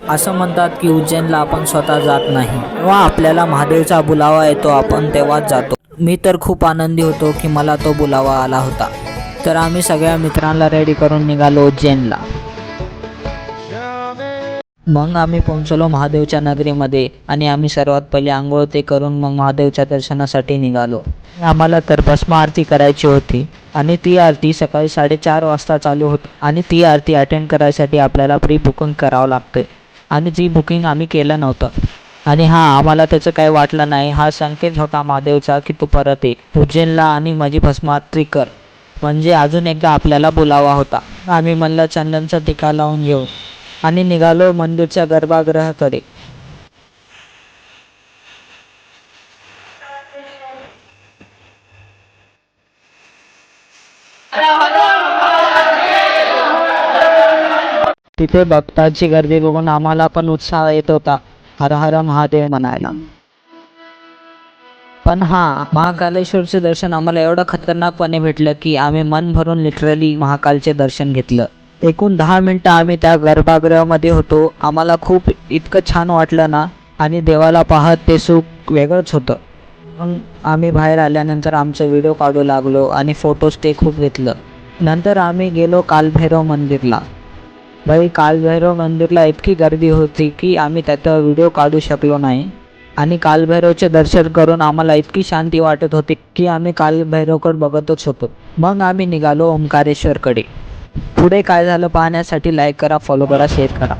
असं म्हणतात की उज्जैनला आपण स्वतः जात नाही, तेव्हा आपल्याला महादेवचा बुलावा येतो, आपण तेव्हाच जातो. मी तर खूप आनंदी होतो की मला तो बुलावा आला होता. तर आम्ही सगळ्या मित्रांना रेडी करून निघालो उज्जैनला. मग आम्ही पोहोचलो महादेवच्या नगरीमध्ये आणि आम्ही सर्वात पहिले आंघोळ ते करून मग महादेवच्या दर्शनासाठी निघालो. आम्हाला तर भस्म आरती करायची होती आणि ती आरती सकाळी 4:30 वाजता चालू होती आणि ती आरती अटेंड करायसाठी आपल्याला प्री बुकिंग करावं लागते आणि ती बुकिंग आम्ही केलं नव्हतं. आणि आम्हाला त्याचं काही वाटलं नाही. हा संकेत होता महादेवचा की तू परत ये उज्जैनला आणि माझी भस्म आरती कर, म्हणजे अजून एकदा आपल्याला बोलावा होता. आम्ही म्हणलं चंदनचा टिका लावून घेऊ आणि निघालो मंदिरच्या गर्भगृहाकडे. तिथे भक्तांची गर्दी बघून आम्हाला पण उत्साह येत होता हर हर महादेव म्हणायला. पण महाकालेश्वरचे दर्शन आम्हाला एवढं खतरनाकपणे भेटलं की आम्ही मन भरून लिटरली महाकालचे दर्शन घेतलं. एकूण 10 मिनटं आम्ही त्या गर्भगृहामध्ये होतो. आम्हाला खूप इतकं छान वाटलं ना, आणि देवाला पाहत ते सुख वेगळंच होतं. मग आम्ही बाहेर आल्यानंतर आमचं व्हिडिओ काढू लागलो आणि फोटोज ते खूप घेतलं. नंतर आम्ही गेलो कालभैरव मंदिरला. कालभैरव मंदिरला इतकी गर्दी होती की आम्ही त्याचा व्हिडिओ काढू शकलो नाही. आणि कालभैरवचे दर्शन करून आम्हाला इतकी शांती वाटत होती की आम्ही कालभैरवकडे बघतच होतो. मग आम्ही निघालो ओंकारेश्वरकडे. पुढे काय झालं पाहण्यासाठी लाईक करा, फॉलो करा, शेअर करा.